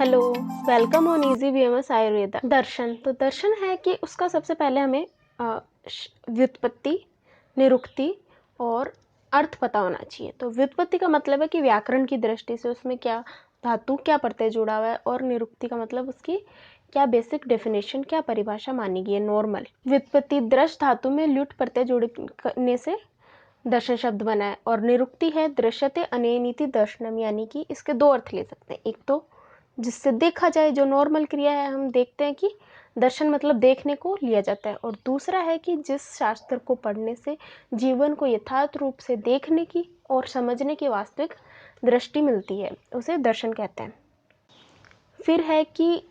Hello, welcome on easy BMS Ayurveda. दर्शन तो दर्शन है कि उसका सबसे पहले हमें व्युत्पत्ति, निरुक्ति और अर्थ पता होना चाहिए। तो व्युत्पत्ति का मतलब है कि व्याकरण की दृष्टि से उसमें क्या धातु, क्या प्रत्यय जुड़ा हुआ है, और निरुक्ति का मतलब उसकी क्या बेसिक डेफिनेशन, क्या परिभाषा मानी गई है नॉर्मल। व्युत्पत्ति दृश धातु में ल्युट प्रत्यय जोड़ने से दर्शन शब्द बना है, और निरुक्ति है दृश्यते अनेनिति दर्शनम, यानी कि इसके दो अर्थ ले सकते हैं। एक तो जिससे देखा जाए, जो नॉर्मल क्रिया है, हम देखते हैं कि दर्शन मतलब देखने को लिया जाता है, और दूसरा है कि जिस शास्त्र को पढ़ने से जीवन को यथार्थ रूप से देखने की और समझने की वास्तविक दृष्टि मिलती है, उसे दर्शन कहते हैं। फिर है कि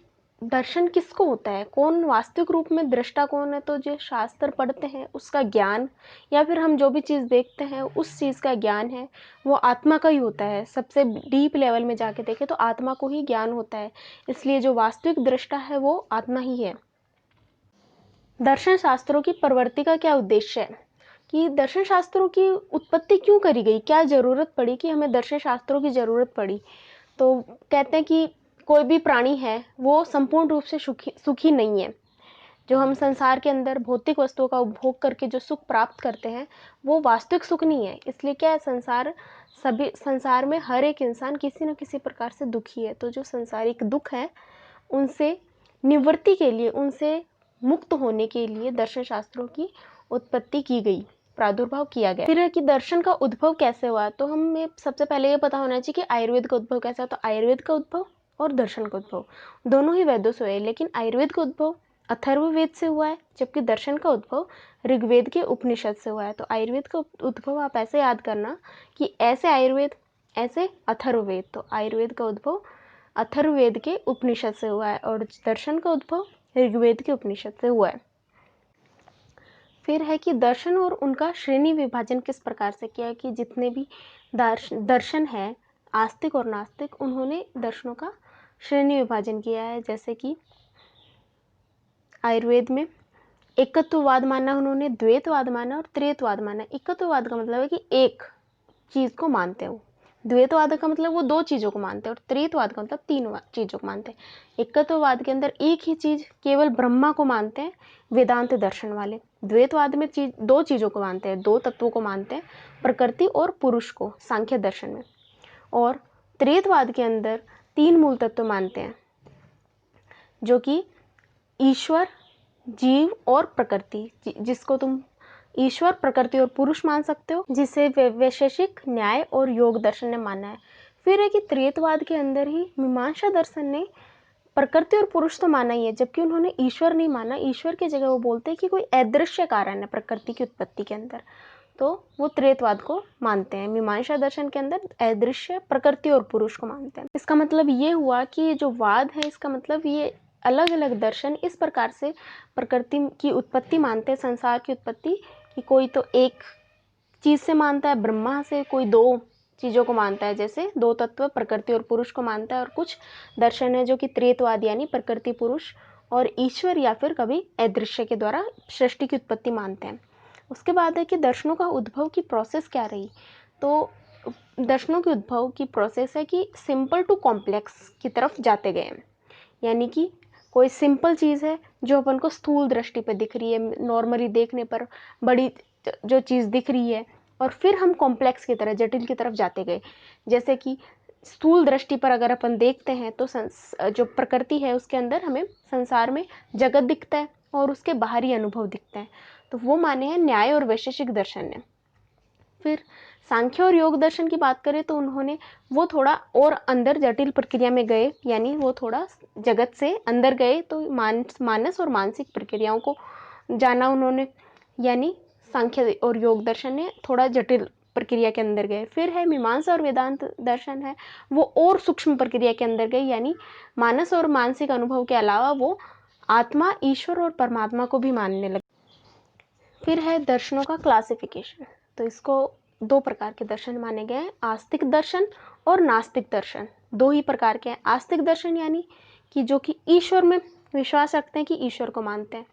दर्शन किसको होता है, कौन वास्तविक रूप में दृष्टा कौन है। तो जो शास्त्र पढ़ते हैं उसका ज्ञान, या फिर हम जो भी चीज़ देखते हैं उस चीज़ का ज्ञान है, वो आत्मा का ही होता है। सबसे डीप लेवल में जाके देखें तो आत्मा को ही ज्ञान होता है, इसलिए जो वास्तविक दृष्टा है वो आत्मा ही है। दर्शन शास्त्रों की प्रवृत्ति का क्या उद्देश्य है, कि दर्शन शास्त्रों की उत्पत्ति क्यों करी गई, क्या ज़रूरत पड़ी कि हमें दर्शन शास्त्रों की ज़रूरत पड़ी। तो कहते हैं कि कोई भी प्राणी है वो संपूर्ण रूप से सुखी नहीं है। जो हम संसार के अंदर भौतिक वस्तुओं का उपभोग करके जो सुख प्राप्त करते हैं वो वास्तविक सुख नहीं है। इसलिए क्या है, संसार में हर एक इंसान किसी न किसी प्रकार से दुखी है। तो जो संसारिक दुख है उनसे निवृत्ति के लिए, उनसे मुक्त होने के लिए दर्शन शास्त्रों की उत्पत्ति की गई, प्रादुर्भाव किया गया। फिर है कि दर्शन का उद्भव कैसे हुआ। तो हमें सबसे पहले ये पता होना चाहिए कि आयुर्वेद का उद्भव कैसा है। तो आयुर्वेद का उद्भव और दर्शन का उद्भव दोनों ही वेदों से हुए, लेकिन आयुर्वेद का उद्भव अथर्ववेद से हुआ है, जबकि दर्शन का उद्भव ऋग्वेद के उपनिषद से हुआ है। तो आयुर्वेद का उद्भव आप ऐसे याद करना कि ऐसे आयुर्वेद, ऐसे अथर्ववेद। तो आयुर्वेद का उद्भव अथर्ववेद के उपनिषद से हुआ है, और दर्शन का उद्भव ऋग्वेद के उपनिषद से हुआ है। फिर है कि दर्शन और उनका श्रेणी विभाजन किस प्रकार से किया है, कि जितने भी दर्शन है, आस्तिक और नास्तिक, उन्होंने दर्शनों का श्रेणी विभाजन किया है। जैसे कि आयुर्वेद में एकत्ववाद माना उन्होंने, द्वैतवाद माना और त्रित्ववाद माना। एकत्ववाद का मतलब है कि एक चीज़ को मानते हैं वो, द्वैतवाद का मतलब वो दो चीज़ों को मानते हैं, और त्रित्ववाद का मतलब तीन चीज़ों को मानते हैं। एकत्ववाद के अंदर एक ही चीज़, केवल ब्रह्मा को मानते हैं वेदांत दर्शन वाले। द्वैतवाद में दो चीज़ों को मानते हैं, दो तत्वों को मानते हैं, प्रकृति और पुरुष को, सांख्य दर्शन में। और त्रित्ववाद के अंदर तीन मूल तत्व मानते हैं, जो कि ईश्वर, जीव और प्रकृति, जिसको तुम ईश्वर, प्रकृति और पुरुष मान सकते हो, जिसे वैशेषिक न्याय और योग दर्शन ने माना है। फिर है कि त्रित्ववाद के अंदर ही मीमांसा दर्शन ने प्रकृति और पुरुष तो माना ही है, जबकि उन्होंने ईश्वर नहीं माना। ईश्वर की जगह वो बोलते हैं कि कोई अदृश्य कारण है प्रकृति की उत्पत्ति के अंदर, तो वो त्रित्ववाद को मानते हैं। मीमांसा दर्शन के अंदर अदृश्य, प्रकृति और पुरुष को मानते हैं। इसका मतलब ये हुआ कि ये जो वाद है, इसका मतलब ये अलग अलग दर्शन इस प्रकार से प्रकृति की उत्पत्ति मानते हैं, संसार की उत्पत्ति, कि कोई तो एक चीज़ से मानता है, ब्रह्मा से, कोई दो चीज़ों को मानता है, जैसे दो तत्व प्रकृति और पुरुष को मानता है। और कुछ दर्शन है जो कि त्रित्ववाद, यानी प्रकृति, पुरुष और ईश्वर, या फिर कभी अदृश्य के द्वारा सृष्टि की उत्पत्ति मानते हैं। उसके बाद है कि दर्शनों का उद्भव की प्रोसेस क्या रही। तो दर्शनों के उद्भव की प्रोसेस है कि सिंपल टू कॉम्प्लेक्स की तरफ जाते गए हैं, यानी कि कोई सिंपल चीज़ है जो अपन को स्थूल दृष्टि पर दिख रही है, नॉर्मली देखने पर बड़ी जो चीज़ दिख रही है, और फिर हम कॉम्प्लेक्स की तरह, जटिल की तरफ जाते गए। जैसे कि स्थूल दृष्टि पर अगर अपन देखते हैं तो जो प्रकृति है उसके अंदर हमें संसार में जगत दिखता है और उसके बाहरी अनुभव दिखते हैं, तो वो माने हैं न्याय और वैशेषिक दर्शन ने। फिर सांख्य और योग दर्शन की बात करें तो उन्होंने वो थोड़ा और अंदर जटिल प्रक्रिया में गए, यानी वो थोड़ा जगत से अंदर गए, तो मानस और मानसिक प्रक्रियाओं को जाना उन्होंने, यानी सांख्य और योग दर्शन ने थोड़ा जटिल प्रक्रिया के अंदर गए। फिर है मीमांसा और वेदांत दर्शन है, वो और सूक्ष्म प्रक्रिया के अंदर गए, यानी मानस और मानसिक अनुभव के अलावा वो आत्मा, ईश्वर और परमात्मा को भी मानने लगे। फिर है दर्शनों का क्लासिफिकेशन। तो इसको दो प्रकार के दर्शन माने गए हैं, आस्तिक दर्शन और नास्तिक दर्शन। दो ही प्रकार के हैं। आस्तिक दर्शन यानी कि जो कि ईश्वर में विश्वास रखते हैं, कि ईश्वर को मानते हैं,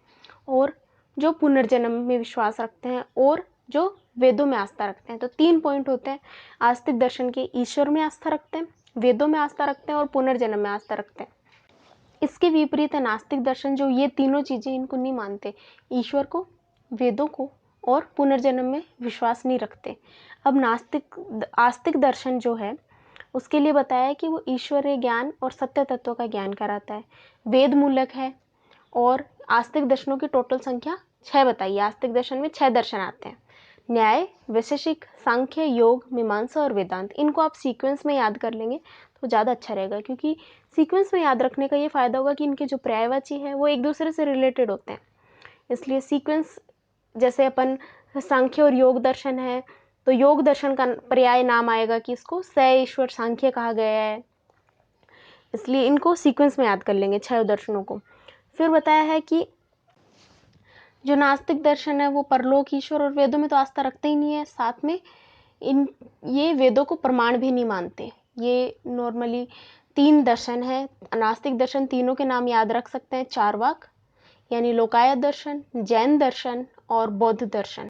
और जो पुनर्जन्म में विश्वास रखते हैं, और जो वेदों में आस्था रखते हैं। तो तीन पॉइंट होते हैं आस्तिक दर्शन के। ईश्वर में आस्था रखते हैं, वेदों में आस्था रखते हैं और पुनर्जन्म में आस्था रखते हैं। इसके विपरीत है नास्तिक दर्शन, जो ये तीनों चीज़ें इनको नहीं मानते, ईश्वर को, वेदों को और पुनर्जन्म में विश्वास नहीं रखते। अब आस्तिक दर्शन जो है उसके लिए बताया कि वो ईश्वरीय ज्ञान और सत्य तत्व का ज्ञान कराता है, वेद मूलक है। और आस्तिक दर्शनों की टोटल संख्या 6 बताइए। आस्तिक दर्शन में 6 दर्शन आते हैं, न्याय, वैशेषिक, सांख्य, योग, मीमांसा और वेदांत। इनको आप सीक्वेंस में याद कर लेंगे तो ज़्यादा अच्छा रहेगा, क्योंकि सीक्वेंस में याद रखने का ये फ़ायदा होगा कि इनके जो पर्यायवाची है वो एक दूसरे से रिलेटेड होते हैं। इसलिए सीक्वेंस, जैसे अपन सांख्य और योग दर्शन है तो योग दर्शन का पर्याय नाम आएगा कि इसको स ईश्वर सांख्य कहा गया है, इसलिए इनको सीक्वेंस में याद कर लेंगे 6 दर्शनों को। फिर बताया है कि जो नास्तिक दर्शन है वो परलोक, ईश्वर और वेदों में तो आस्था रखते ही नहीं है, साथ में ये वेदों को प्रमाण भी नहीं मानते। ये नॉर्मली 3 दर्शन है नास्तिक दर्शन, तीनों के नाम याद रख सकते हैं, चारवाक यानी लोकायत दर्शन, जैन दर्शन और बौद्ध दर्शन।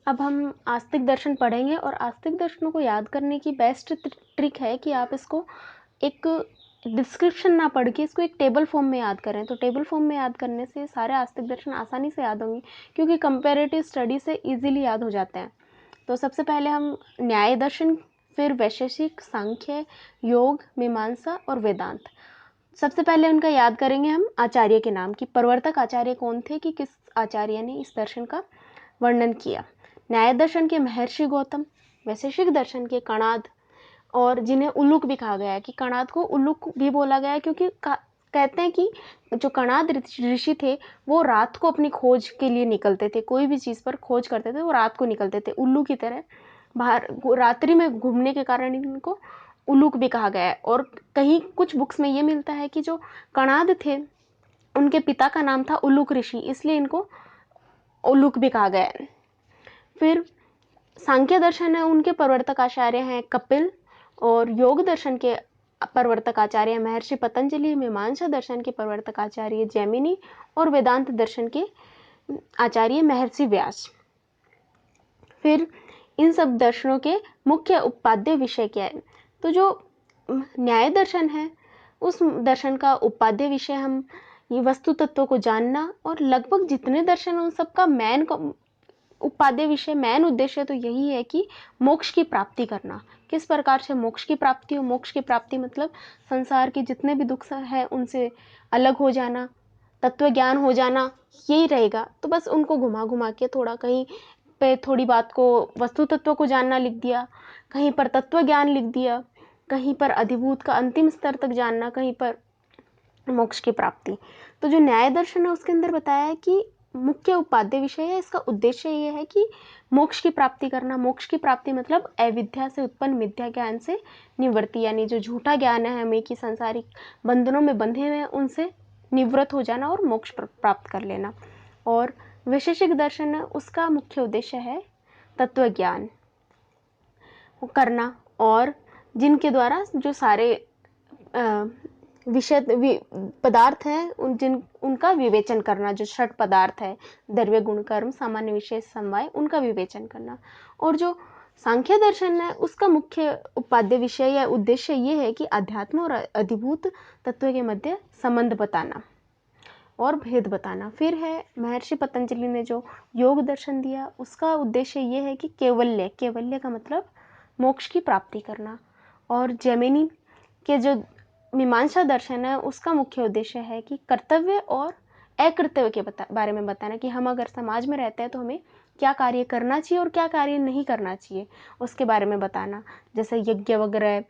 अब हम आस्तिक दर्शन पढ़ेंगे और आस्तिक दर्शनों को याद करने की बेस्ट ट्रिक है कि आप इसको एक डिस्क्रिप्शन ना पढ़ के इसको एक टेबल फॉर्म में याद करें। तो टेबल फॉर्म में याद करने से सारे आस्तिक दर्शन आसानी से याद होंगे, क्योंकि कंपैरेटिव स्टडी से इजीली याद हो जाते हैं। तो सबसे पहले हम न्याय दर्शन, फिर वैशेषिक, सांख्य, योग, मीमांसा और वेदांत। सबसे पहले उनका याद करेंगे हम आचार्य के नाम, कि प्रवर्तक आचार्य कौन थे, कि किस आचार्य ने इस दर्शन का वर्णन किया। न्याय दर्शन के महर्षि गौतम, वैशेषिक दर्शन के कणाद, और जिन्हें उल्लूक भी कहा गया है, कि कणाद को उल्लूक भी बोला गया है क्योंकि कहते हैं कि जो कणाद ऋषि थे वो रात को अपनी खोज के लिए निकलते थे, कोई भी चीज़ पर खोज करते थे वो रात को निकलते थे, उल्लू की तरह बाहर रात्रि में घूमने के कारण इनको उल्लूक भी कहा गया है। और कहीं कुछ बुक्स में ये मिलता है कि जो कणाद थे उनके पिता का नाम था उल्लूक ऋषि, इसलिए इनको उल्लूक भी कहा गया है। फिर सांख्य दर्शन है, उनके प्रवर्तक आचार्य हैं कपिल, और योग दर्शन के प्रवर्तक आचार्य महर्षि पतंजलि, मीमांसा दर्शन के प्रवर्तक आचार्य जैमिनी और वेदांत दर्शन के आचार्य महर्षि व्यास। फिर इन सब दर्शनों के मुख्य उपाद्य विषय क्या है? तो जो न्याय दर्शन है उस दर्शन का उपाद्य विषय हम ये वस्तु तत्वों को जानना, और लगभग जितने दर्शन हैं उन सबका मेन उपादेय विषय, मेन उद्देश्य तो यही है कि मोक्ष की प्राप्ति करना। किस प्रकार से मोक्ष की प्राप्ति हो? मोक्ष की प्राप्ति मतलब संसार के जितने भी दुख हैं उनसे अलग हो जाना, तत्व ज्ञान हो जाना, यही रहेगा। तो बस उनको घुमा घुमा के थोड़ा कहीं पे थोड़ी बात को वस्तु तत्व को जानना लिख दिया, कहीं पर तत्व ज्ञान लिख दिया, कहीं पर अधिभूत का अंतिम स्तर तक जानना, कहीं पर मोक्ष की प्राप्ति। तो जो न्याय दर्शन है उसके अंदर बताया है कि मुख्य उपाद्य विषय है, इसका उद्देश्य ये है कि मोक्ष की प्राप्ति करना। मोक्ष की प्राप्ति मतलब अविद्या से उत्पन्न मिथ्या ज्ञान से निवृत्ति, यानी जो झूठा ज्ञान है हमें कि सांसारिक बंधनों में बंधे हुए हैं उनसे निवृत्त हो जाना और मोक्ष प्राप्त कर लेना। और वैशेषिक दर्शन है उसका मुख्य उद्देश्य है तत्व ज्ञान करना, और जिनके द्वारा जो सारे विषय पदार्थ हैं उनका विवेचन करना, जो षट पदार्थ है द्रव्य गुण कर्म सामान्य विशेष समवाय, उनका विवेचन करना। और जो सांख्य दर्शन है उसका मुख्य उपाद्य विषय या उद्देश्य ये है कि अध्यात्म और अधिभूत तत्व के मध्य संबंध बताना और भेद बताना। फिर है महर्षि पतंजलि ने जो योग दर्शन दिया उसका उद्देश्य ये है कि कैवल्य, कैवल्य का मतलब मोक्ष की प्राप्ति करना। और जैमिनी के जो मीमांसा दर्शन है उसका मुख्य उद्देश्य है कि कर्तव्य और अकर्तव्य के बारे में बताना, कि हम अगर समाज में रहते हैं तो हमें क्या कार्य करना चाहिए और क्या कार्य नहीं करना चाहिए उसके बारे में बताना, जैसे यज्ञ वगैरह।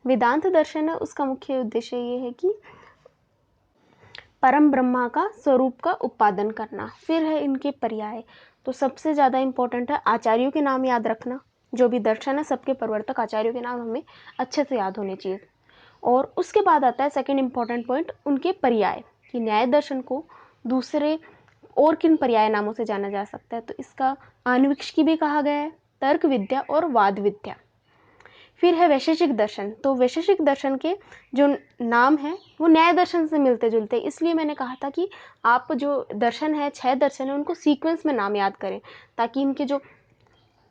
वेदांत दर्शन है उसका मुख्य उद्देश्य ये है कि परम ब्रह्मा का स्वरूप का उत्पादन करना। फिर है इनके पर्याय, तो सबसे ज़्यादा इम्पोर्टेंट है आचार्यों के नाम याद रखना। जो भी दर्शन है सबके प्रवर्तक आचार्यों के नाम हमें अच्छे से याद होने चाहिए। और उसके बाद आता है सेकंड इम्पॉर्टेंट पॉइंट, उनके पर्याय, कि न्याय दर्शन को दूसरे और किन पर्याय नामों से जाना जा सकता है। तो इसका आन्वीक्षिकी भी कहा गया है, तर्क विद्या और वाद विद्या। फिर है वैशेषिक दर्शन, तो वैशेषिक दर्शन के जो नाम है वो न्याय दर्शन से मिलते जुलते, इसलिए मैंने कहा था कि आप जो दर्शन है 6 दर्शन है उनको सीक्वेंस में नाम याद करें, ताकि इनके जो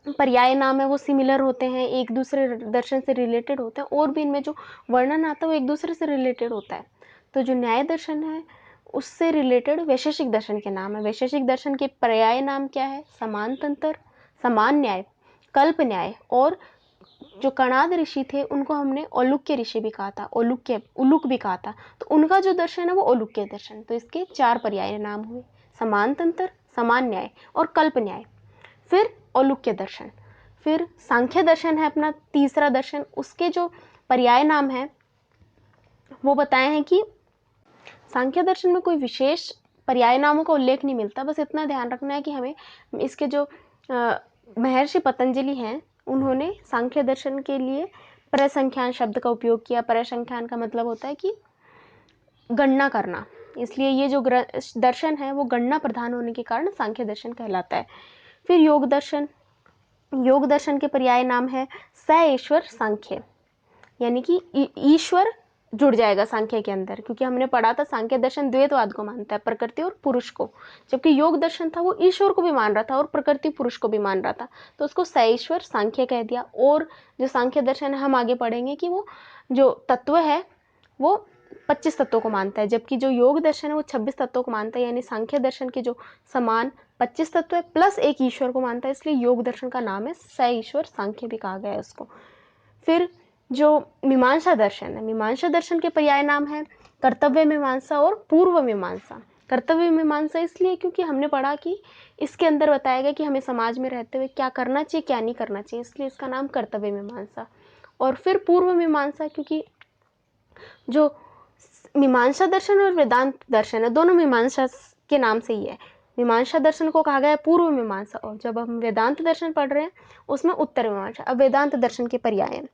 पर्याय नाम है वो सिमिलर होते हैं, एक दूसरे दर्शन से रिलेटेड होते हैं, और भी इनमें जो वर्णन आता है वो एक दूसरे से रिलेटेड होता है। तो जो न्याय दर्शन है उससे रिलेटेड वैशेषिक दर्शन के नाम है। वैशेषिक दर्शन के पर्याय नाम क्या है? समान तंत्र, समान न्याय, कल्प न्याय, और जो कणाद ऋषि थे उनको हमने औलुक्य ऋषि भी कहा था, औलुक्य उलुक भी कहा था, तो उनका जो दर्शन है वो औलुक्य दर्शन। तो इसके 4 पर्याय नाम हुए, समान तंत्र, समान न्याय और कल्प न्याय। फिर औलुक्य दर्शन, फिर सांख्य दर्शन है अपना तीसरा दर्शन, उसके जो पर्याय नाम है वो बताए हैं कि सांख्य दर्शन में कोई विशेष पर्याय नामों का उल्लेख नहीं मिलता, बस इतना ध्यान रखना है कि हमें इसके जो महर्षि पतंजलि हैं उन्होंने सांख्य दर्शन के लिए परसंख्यान शब्द का उपयोग किया। परसंख्यान का मतलब होता है कि गणना करना, इसलिए ये जो दर्शन है वो गणना प्रधान होने के कारण सांख्य दर्शन कहलाता है। फिर योग दर्शन, योग दर्शन के पर्याय नाम है स ईश्वर सांख्य, यानी कि ईश्वर जुड़ जाएगा सांख्य के अंदर, क्योंकि हमने पढ़ा था सांख्य दर्शन द्वैतवाद को मानता है, प्रकृति और पुरुष को, जबकि योग दर्शन था वो ईश्वर को भी मान रहा था और प्रकृति पुरुष को भी मान रहा था, तो उसको सईश्वर सांख्य कह दिया। और जो सांख्य दर्शन है हम आगे पढ़ेंगे कि वो जो तत्व है वो 25 तत्वों को मानता है, जबकि जो योग दर्शन है वो 26 तत्वों को मानता है, यानी सांख्य दर्शन के जो समान 25 तत्व है प्लस एक ईश्वर को मानता है, इसलिए योग दर्शन का नाम है स ईश्वर सांख्य भी कहा गया है उसको। फिर जो मीमांसा दर्शन है, मीमांसा दर्शन के पर्याय नाम है कर्तव्य मीमांसा और पूर्व मीमांसा। कर्तव्य मीमांसा इसलिए क्योंकि हमने पढ़ा कि इसके अंदर बताया गया कि हमें समाज में रहते हुए क्या करना चाहिए क्या नहीं करना चाहिए, इसलिए इसका नाम कर्तव्य मीमांसा। और फिर पूर्व मीमांसा, क्योंकि जो मीमांसा दर्शन और वेदांत दर्शन है दोनों मीमांसा के नाम से ही है। मीमांसा दर्शन को कहा गया है पूर्व मीमांसा, और जब हम वेदांत दर्शन पढ़ रहे हैं उसमें उत्तर मीमांसा। अब वेदांत दर्शन के पर्याय हैं।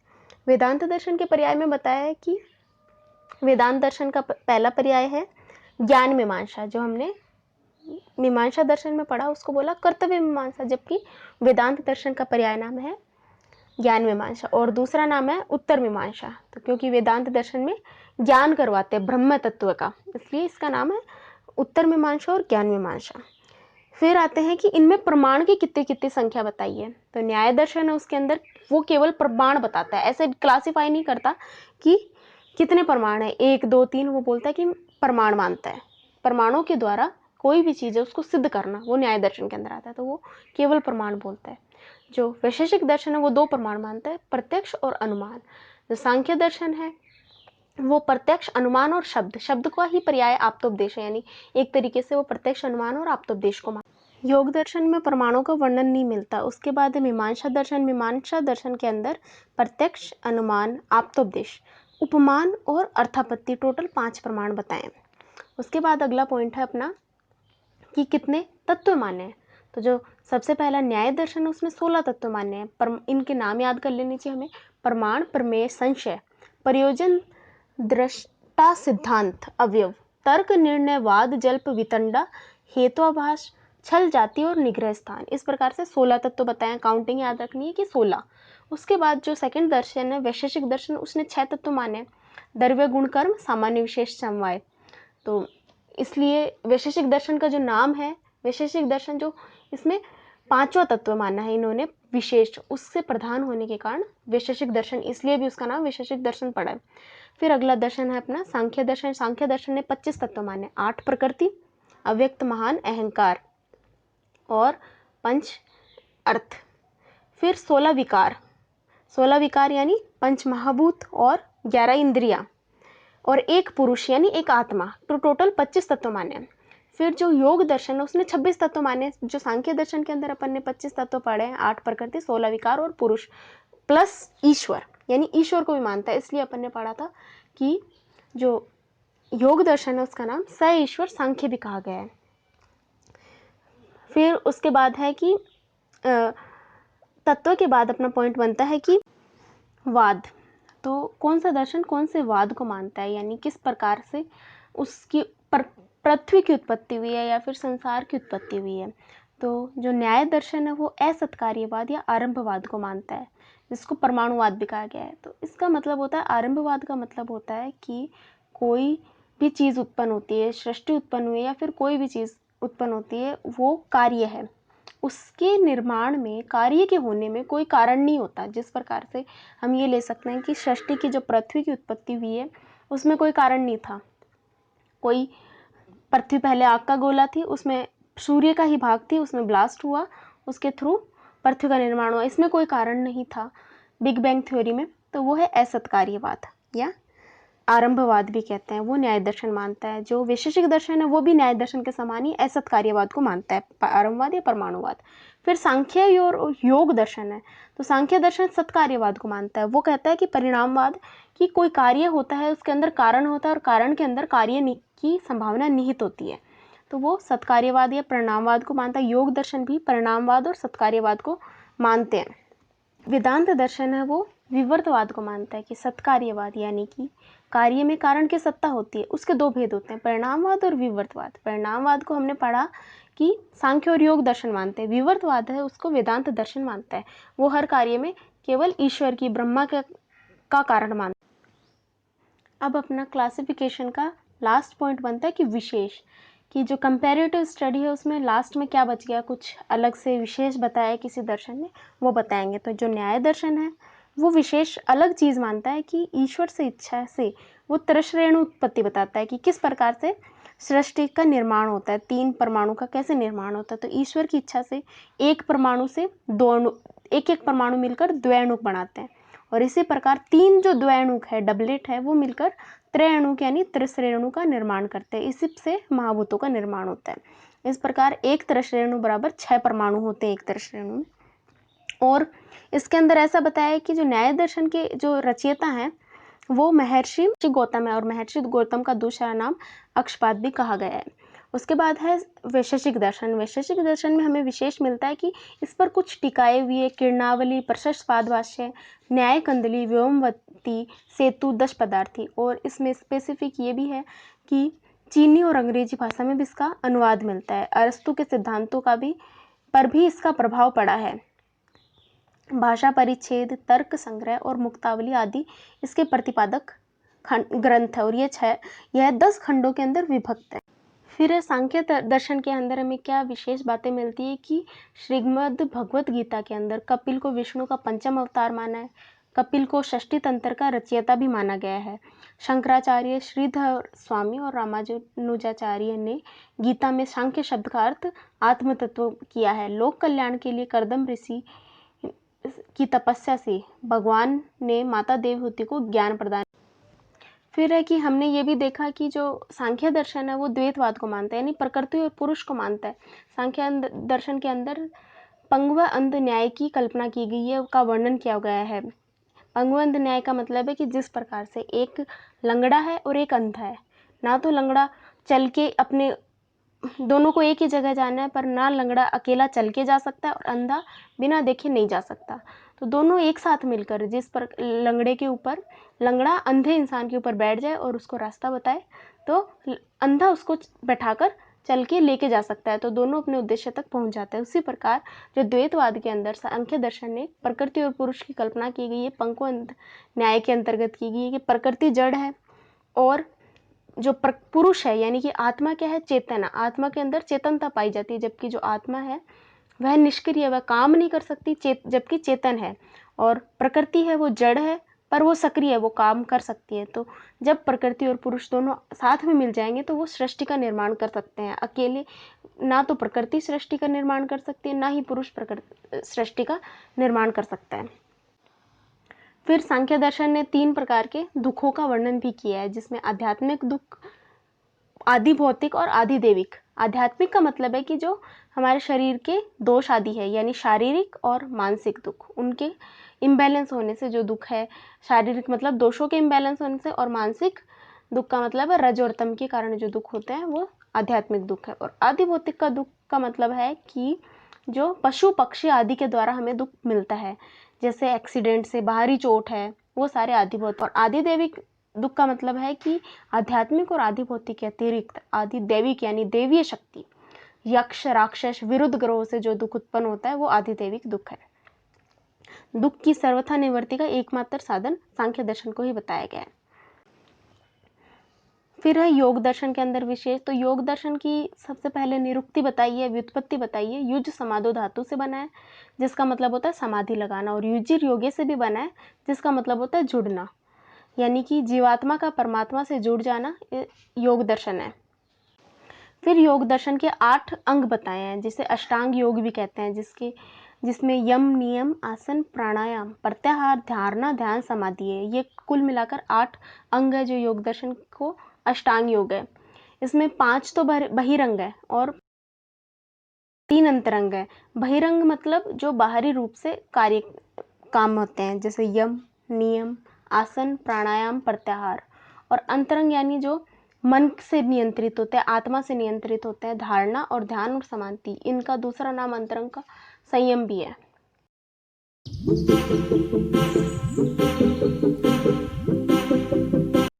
वेदांत दर्शन के पर्याय में बताया है कि वेदांत दर्शन का पहला पर्याय है ज्ञान मीमांसा, जो हमने मीमांसा दर्शन में पढ़ा उसको बोला कर्तव्य मीमांसा, जबकि वेदांत दर्शन का पर्याय नाम है ज्ञान मीमांसा, और दूसरा नाम है उत्तर मीमांसा। तो क्योंकि वेदांत दर्शन में ज्ञान करवाते हैं ब्रह्म तत्व का, इसलिए इसका नाम है उत्तर मीमांसा और ज्ञान मीमांसा। फिर आते हैं कि इनमें प्रमाण की कितनी कितनी संख्या बताई है। तो न्याय दर्शन है उसके अंदर वो केवल प्रमाण बताता है, ऐसे क्लासिफाई नहीं करता कि कितने प्रमाण है 1 2 3, वो बोलता है कि प्रमाण मानता है, प्रमाणों के द्वारा कोई भी चीज़ है उसको सिद्ध करना, वो न्याय दर्शन के अंदर आता है, तो वो केवल प्रमाण बोलता है। जो वैशेषिक दर्शन है वो 2 प्रमाण मानता है, प्रत्यक्ष और अनुमान। जो सांख्य दर्शन है वो प्रत्यक्ष अनुमान और शब्द का ही पर्याय आप्तोपदेश है, यानी एक तरीके से वो प्रत्यक्ष अनुमान और आप्तोपदेश को मान। योग दर्शन में प्रमाणों का वर्णन नहीं मिलता। उसके बाद है मीमांसा दर्शन। मीमांसा दर्शन के अंदर प्रत्यक्ष, अनुमान, आप्तोपदेश, उपमान और अर्थापत्ति, टोटल 5 प्रमाण बताएं। उसके बाद अगला पॉइंट है अपना कि कितने तत्व मान्य हैं। तो जो सबसे पहला न्याय दर्शन है उसमें 16 तत्व मान्य हैं। पर इनके नाम याद कर लेने चाहिए हमें: प्रमाण, प्रमेय, संशय, प्रयोजन, दृष्टा, सिद्धांत, अवयव, तर्क, निर्णय, वाद, जल्प, वितंडा, हेतुआभास, छल, जाति और निग्रह स्थान। इस प्रकार से 16 तत्व बताएं। काउंटिंग याद रखनी है कि 16। उसके बाद जो सेकंड दर्शन है वैशेषिक दर्शन, उसने 6 तत्व माने: द्रव्य, गुण, कर्म, सामान्य, विशेष, समवाय। तो इसलिए वैशेषिक दर्शन का जो नाम है, वैशेषिक दर्शन जो इसमें 5वां तत्व माना है इन्होंने विशेष, उससे प्रधान होने के कारण वैशेषिक दर्शन, इसलिए भी उसका नाम वैशेषिक दर्शन पड़ा है। फिर अगला दर्शन है अपना सांख्य दर्शन। सांख्य दर्शन ने 25 तत्व माने: 8 प्रकृति, अव्यक्त, महान, अहंकार और 5 अर्थ। फिर 16 विकार, 16 विकार यानी 5 महाभूत और 11 इंद्रियां और 1 पुरुष यानी 1 आत्मा, तो टोटल 25 तत्व माने हैं। फिर जो योग दर्शन है उसने 26 तत्व माने। जो सांख्य दर्शन के अंदर अपन ने 25 तत्व पढ़े हैं, 8 प्रकृति, 16 विकार और पुरुष प्लस ईश्वर, यानी ईश्वर को भी मानता है, इसलिए अपन ने पढ़ा था कि जो योग दर्शन है उसका नाम स ईश्वर सांख्य भी कहा गया है। फिर उसके बाद है कि तत्व के बाद अपना पॉइंट बनता है कि वाद। तो कौन सा दर्शन कौन से वाद को मानता है, यानी किस प्रकार से उसकी पृथ्वी की उत्पत्ति हुई है या फिर संसार की उत्पत्ति हुई है। तो जो न्याय दर्शन है वो असत्कार्यवाद या आरंभवाद को मानता है, जिसको परमाणुवाद भी कहा गया है। तो इसका मतलब होता है, आरंभवाद का मतलब होता है कि कोई भी चीज़ उत्पन्न होती है, सृष्टि उत्पन्न हुई है या फिर कोई भी चीज़ उत्पन्न होती है, वो कार्य है, उसके निर्माण में, कार्य के होने में कोई कारण नहीं होता। जिस प्रकार से हम ये ले सकते हैं कि सृष्टि की जो पृथ्वी की उत्पत्ति हुई है उसमें कोई कारण नहीं था। कोई पृथ्वी पहले आग का गोला थी, उसमें सूर्य का ही भाग थी, उसमें ब्लास्ट हुआ, उसके थ्रू पृथ्वी का निर्माण हुआ। इसमें कोई कारण नहीं था बिग बैंग थ्योरी में। तो वो है असत्कार्यवाद या आरंभवाद भी कहते हैं। वो न्याय दर्शन मानता है। जो वैशेषिक दर्शन है वो भी न्याय दर्शन के समान ही असत्कार्यवाद को मानता है, आरंभवाद या परमाणुवाद। फिर सांख्य और योग दर्शन है। तो सांख्य दर्शन सत्कार्यवाद को मानता है। वो कहता है कि परिणामवाद, कि कोई कार्य होता है उसके अंदर कारण होता है और कारण के अंदर कार्य की संभावना निहित होती है। तो वो सत्कार्यवाद या परिणामवाद को मानता है। योग दर्शन भी परिणामवाद और सत्कार्यवाद को मानते हैं। वेदांत दर्शन है वो विवर्तवाद को मानता है कि सत्कार्यवाद यानी कि कार्य में कारण की सत्ता होती है, उसके दो भेद होते हैं, परिणामवाद और विवर्तवाद। परिणामवाद को हमने पढ़ा कि सांख्य और योग दर्शन मानते हैं। विवर्तवाद है उसको वेदांत दर्शन मानता है। वो हर कार्य में केवल ईश्वर की, ब्रह्मा का कारण मानता है। अब अपना क्लासिफिकेशन का लास्ट पॉइंट बनता है कि विशेष, कि जो कंपैरेटिव स्टडी है उसमें लास्ट में क्या बच गया, कुछ अलग से विशेष बताया किसी दर्शन ने, वो बताएंगे। तो जो न्याय दर्शन है वो विशेष अलग चीज़ मानता है कि ईश्वर से इच्छा से वो त्रिश्रेणु उत्पत्ति बताता है कि किस प्रकार से सृष्टि का निर्माण होता है, 3 परमाणु का कैसे निर्माण होता है। तो ईश्वर की इच्छा से एक परमाणु से 2 अणु, एक परमाणु मिलकर द्वैणुक बनाते हैं। और इसी प्रकार 3 जो द्वैणुक है, डबलेट है, वो मिलकर त्रैणुक यानी त्रिश्रेणु का निर्माण करते हैं। इसी से महाभूतों का निर्माण होता है। इस प्रकार एक त्रिश्रेणु बराबर 6 परमाणु होते हैं एक त्रिश्रेणु में। और इसके अंदर ऐसा बताया है कि जो न्याय दर्शन के जो रचयिता हैं वो महर्षि गौतम है, और महर्षि गौतम का दूसरा नाम अक्षपाद भी कहा गया है। उसके बाद है वैशेषिक दर्शन। वैशेषिक दर्शन में हमें विशेष मिलता है कि इस पर कुछ टिकाए हुए किरणावली, प्रशस्त पादभाष्य, न्याय कंदली, व्योमवती, सेतु, 10 पदार्थी। और इसमें स्पेसिफिक ये भी है कि चीनी और अंग्रेजी भाषा में भी इसका अनुवाद मिलता है। अरस्तु के सिद्धांतों का भी पर भी इसका प्रभाव पड़ा है। भाषा परिच्छेद, तर्क संग्रह और मुक्तावली आदि इसके प्रतिपादक ग्रंथ है। और यह 10 खंडों के अंदर विभक्त है। फिर सांख्य दर्शन के अंदर हमें क्या विशेष बातें मिलती है कि श्रीमद् भगवत गीता के अंदर कपिल को विष्णु का 5वां अवतार माना है। कपिल को षष्ठी तंत्र का रचयिता भी माना गया है। शंकराचार्य, श्रीधर स्वामी और रामानुजाचार्य ने गीता में सांख्य शब्द का अर्थ आत्म तत्व किया है। लोक कल्याण के लिए कर्दम ऋषि की तपस्या से भगवान ने माता देवहूति को ज्ञान प्रदान। फिर है कि हमने ये भी देखा कि जो सांख्य दर्शन है वो द्वैतवाद को मानता है, यानी प्रकृति और पुरुष को मानता है। सांख्य दर्शन के अंदर पंगव अंध न्याय की कल्पना की गई है, का वर्णन किया गया है। पंगव अंध न्याय का मतलब है कि जिस प्रकार से एक लंगड़ा है और एक अंधा है, ना तो लंगड़ा चल के अपने, दोनों को एक ही जगह जाना है, पर ना लंगड़ा अकेला चल के जा सकता है और अंधा बिना देखे नहीं जा सकता। तो दोनों एक साथ मिलकर, जिस पर लंगड़ा अंधे इंसान के ऊपर बैठ जाए और उसको रास्ता बताए, तो अंधा उसको बैठाकर चल के लेके जा सकता है, तो दोनों अपने उद्देश्य तक पहुंच जाते हैं। उसी प्रकार जो द्वैतवाद के अंदर सांख्य दर्शन ने प्रकृति और पुरुष की कल्पना की गई है, पंगव अंध न्याय के अंतर्गत की गई है कि प्रकृति जड़ है और जो पुरुष है यानी कि आत्मा क्या है, चेतन। आत्मा के अंदर चेतनता पाई जाती है, जबकि जो आत्मा है वह निष्क्रिय, वह काम नहीं कर सकती, जबकि चेतन है। और प्रकृति है वो जड़ है पर वो सक्रिय है, वो काम कर सकती है। तो जब प्रकृति और पुरुष दोनों साथ में मिल जाएंगे तो वो सृष्टि का निर्माण कर सकते हैं। अकेले ना तो प्रकृति सृष्टि का निर्माण कर सकती है, ना ही पुरुष प्रकृति सृष्टि का निर्माण कर सकता है। फिर सांख्य दर्शन ने 3 प्रकार के दुखों का वर्णन भी किया है, जिसमें आध्यात्मिक दुख, आदि भौतिक और आदि दैविक। आध्यात्मिक का मतलब है कि जो हमारे शरीर के दोष आदि है, यानी शारीरिक और मानसिक दुख, उनके इम्बैलेंस होने से जो दुख है। शारीरिक मतलब दोषों के इम्बैलेंस होने से, और मानसिक दुख का मतलब है रज और तम के कारण जो दुख होते हैं वो आध्यात्मिक दुख है। और आदि भौतिक का दुख का मतलब है कि जो पशु पक्षी आदि के द्वारा हमें दुख मिलता है, जैसे एक्सीडेंट से, बाहरी चोट है, वो सारे आदि भौतिक। और आदि दैविक दुख का मतलब है कि आध्यात्मिक और आदि भौतिक के अतिरिक्त आदि दैविक यानी देवीय शक्ति, यक्ष, राक्षस, विरुद्ध ग्रहों से जो दुख उत्पन्न होता है वो आदि दैविक दुख है। दुख की सर्वथा निवृत्ति का एकमात्र साधन सांख्य दर्शन को ही बताया गया है। फिर है योग दर्शन के अंदर विशेष। तो योग दर्शन की सबसे पहले निरुक्ति बताई है, व्युत्पत्ति बताई है। युज समादो धातु से बना है, जिसका मतलब होता है समाधि लगाना, और युजिर योगे से भी बना है, जिसका मतलब होता है जुड़ना, यानी कि जीवात्मा का परमात्मा से जुड़ जाना योग दर्शन है। फिर योग दर्शन के 8 अंग बताए हैं, जिसे अष्टांग योग भी कहते हैं, जिसमें यम, नियम, आसन, प्राणायाम, प्रत्याहार, धारणा, ध्यान, समाधि है। ये कुल मिलाकर 8 अंग है जो योग दर्शन को अष्टांग योग है। इसमें 5 तो बहिरंग है और 3 अंतरंग है। बहिरंग मतलब जो बाहरी रूप से काम होते हैं, जैसे यम, नियम, आसन, प्राणायाम, प्रत्याहार। और अंतरंग यानी जो मन से नियंत्रित होते हैं, आत्मा से नियंत्रित होते हैं, धारणा और ध्यान और समाधि। इनका दूसरा नाम अंतरंग का संयम भी है।